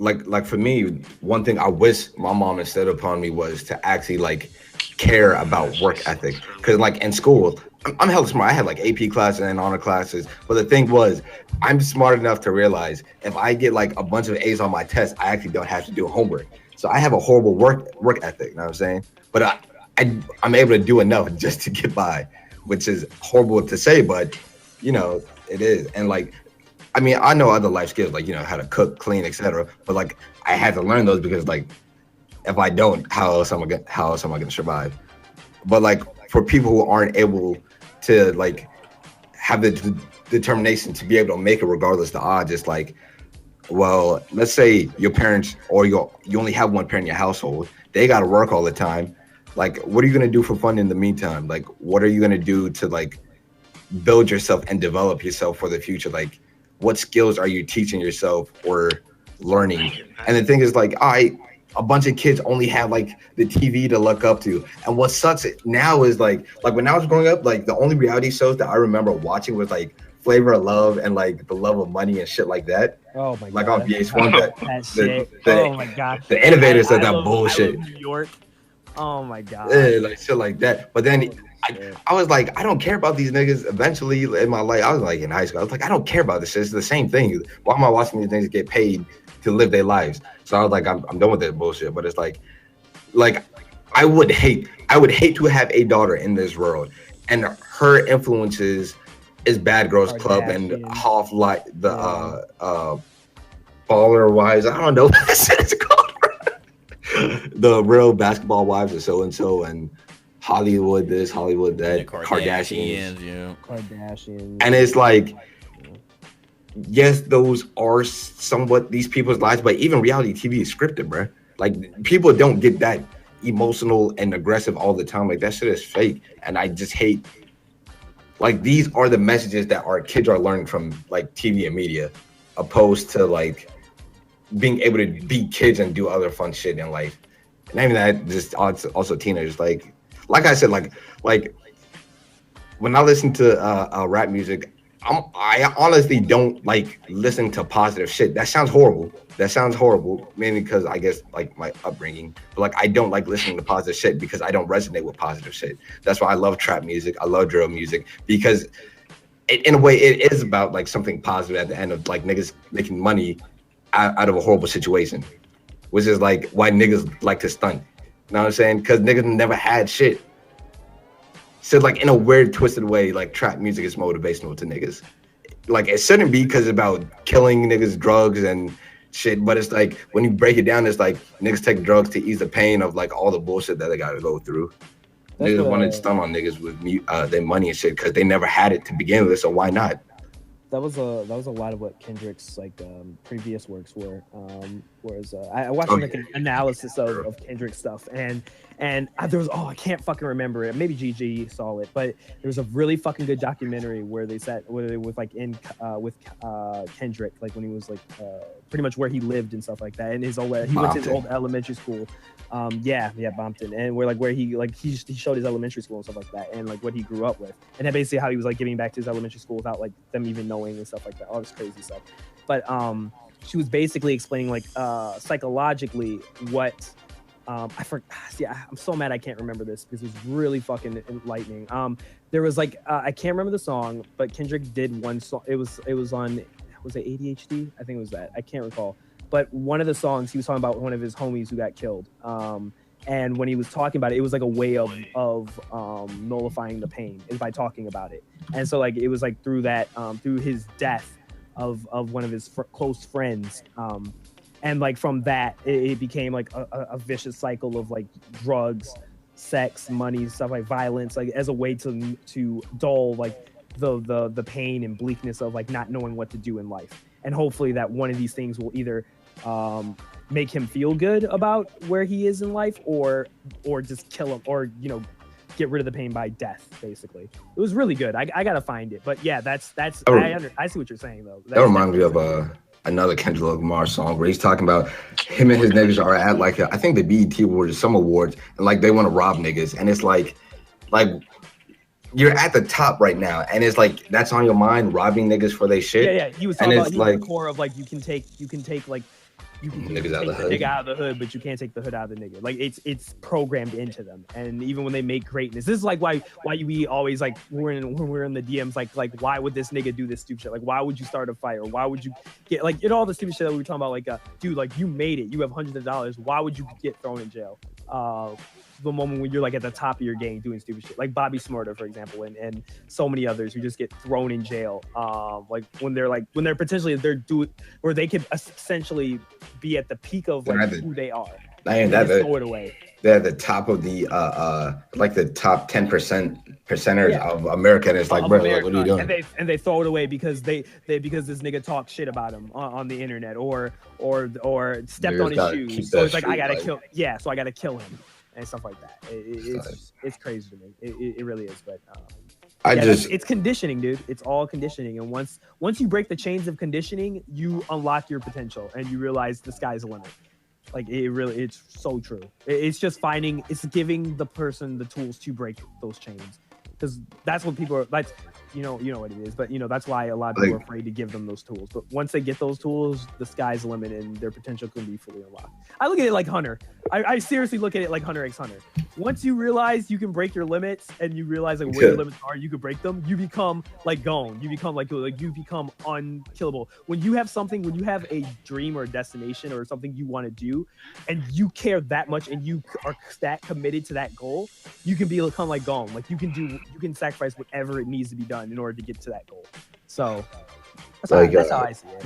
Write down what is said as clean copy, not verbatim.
like for me, one thing I wish my mom instilled upon me was to actually like care about work ethic. Because like in school, I'm hella smart. I had like AP classes and honor classes, but the thing was, I'm smart enough to realize if I get like a bunch of A's on my test, I actually don't have to do homework. So I have a horrible work ethic. You know what I'm saying? But I'm able to do enough just to get by, which is horrible to say, but you know it is. And like, I mean, I know other life skills like how to cook, clean, etc. But like, I had to learn those because like, if I don't, how else am I gonna survive? But like for people who aren't able to like have the determination to be able to make it regardless of the odds, it's like, well, let's say your parents or you only have one parent in your household, they got to work all the time. Like, what are you gonna do for fun in the meantime? Like, what are you gonna do to like build yourself and develop yourself for the future? Like, what skills are you teaching yourself or learning? And the thing is, like, a bunch of kids only have like the TV to look up to. And what sucks now is like when I was growing up, like the only reality shows that I remember watching was like Flavor of Love and like The Love of Money and shit like that. Oh my god! Like on VH1, that shit. Oh my god! The innovators of that bullshit. I love New York. Oh my god! Yeah, like shit like that. But then I was like, I don't care about these niggas. Eventually in my life, I was like in high school, I was like, I don't care about this shit. It's the same thing. Why am I watching these niggas get paid to live their lives? So I was like, I'm done with that bullshit. But it's like I would hate to have a daughter in this world, and her influences is Bad Girls Club and half like the Baller Wives. I don't know what this is called. The Real Basketball Wives of so and so and Hollywood this, Hollywood that, Yeah, Kardashians. And it's like, yes, those are somewhat these people's lives, but even reality TV is scripted, bro. Like, people don't get that emotional and aggressive all the time. Like, that shit is fake. And I just hate, like, these are the messages that our kids are learning from like TV and media, opposed to like being able to be kids and do other fun shit in life. And even that, just also teenagers. Like I said, like when I listen to rap music, I honestly don't like listen to positive shit. That sounds horrible. Mainly because I guess like my upbringing. But like, I don't like listening to positive shit because I don't resonate with positive shit. That's why I love trap music. I love drill music because in a way it is about like something positive at the end of like niggas making money out of a horrible situation, which is like why niggas like to stunt. You know what I'm saying? Because niggas never had shit. So like in a weird twisted way, like trap music is motivational to niggas. Like it shouldn't be because it's about killing niggas, drugs and shit. But it's like when you break it down, it's like niggas take drugs to ease the pain of like all the bullshit that they gotta go through. Niggas want to stunt on niggas with their money and shit because they never had it to begin with. So why not? That was a lot of what Kendrick's like previous works were. Whereas I watched like an analysis of Kendrick's stuff, and there was I can't fucking remember it. Maybe GG saw it, but there was a really fucking good documentary where they was like in with Kendrick, like when he was like pretty much where he lived and stuff like that, and his old he went to his old elementary school. Bompton, and where he showed his elementary school and stuff like that, and like what he grew up with, and then basically how he was like giving back to his elementary school without like them even knowing and stuff like that, all this crazy stuff. But she was basically explaining like psychologically what I'm so mad I can't remember this because it was really fucking enlightening. There was like I can't remember the song, but Kendrick did one song. It was on, was it ADHD? I think it was that. I can't recall. But one of the songs, he was talking about one of his homies who got killed. And when he was talking about it, it was like a way of nullifying the pain is by talking about it. And so like it was like through that, through his death of one of his close friends. And like from that, it became like a vicious cycle of like drugs, sex, money, stuff like violence, like as a way to dull like the pain and bleakness of like not knowing what to do in life. And hopefully that one of these things will either make him feel good about where he is in life, or just kill him, or get rid of the pain by death. Basically, it was really good. I gotta find it, but yeah, that's. I see what you're saying though. That reminds me of another Kendrick Lamar song where he's talking about him and his niggas are at like I think the BET Awards or some awards, and like they want to rob niggas, and it's like you're at the top right now, and it's like that's on your mind, robbing niggas for their shit. Yeah. He was talking about the core of like you can take like You can Niggas take out the of the hood. nigga out of the hood, but you can't take the hood out of the nigga. Like it's programmed into them. And even when they make greatness, this is like why we always like when we're in the DMs like why would this nigga do this stupid shit? Like why would you start a fight, or why would you get like all the stupid shit that we were talking about? Like dude, like you made it, you have hundreds of dollars. Why would you get thrown in jail? The moment when you're like at the top of your game doing stupid shit, like Bobby Smurder, for example, and so many others who just get thrown in jail. Like when they're potentially where they could essentially be at the peak of like who they are. And throw it away. They're at the top of the like the top 10%ers of America, and it's like, bro, like, what are you doing? And they throw it away because because this nigga talked shit about him on the internet or stepped on his shoes. So it's like I gotta kill him and stuff like that. It's crazy to me. It really is. But it's conditioning, dude. It's all conditioning. And once you break the chains of conditioning, you unlock your potential and you realize the sky's the limit. Like it's so true. It's giving the person the tools to break those chains, because that's what people are like. You know what it is, but that's why a lot of people are afraid to give them those tools. But once they get those tools, the sky's the limit and their potential can be fully unlocked. I look at it like Hunter. I seriously look at it like Hunter x Hunter. Once you realize you can break your limits and you realize like where your limits are, you can break them. You become like gone. You become like you become unkillable. When you have a dream or a destination or something you want to do, and you care that much and you are that committed to that goal, you can become like gone. Like you can sacrifice whatever it needs to be done in order to get to that goal. So that's how I see it.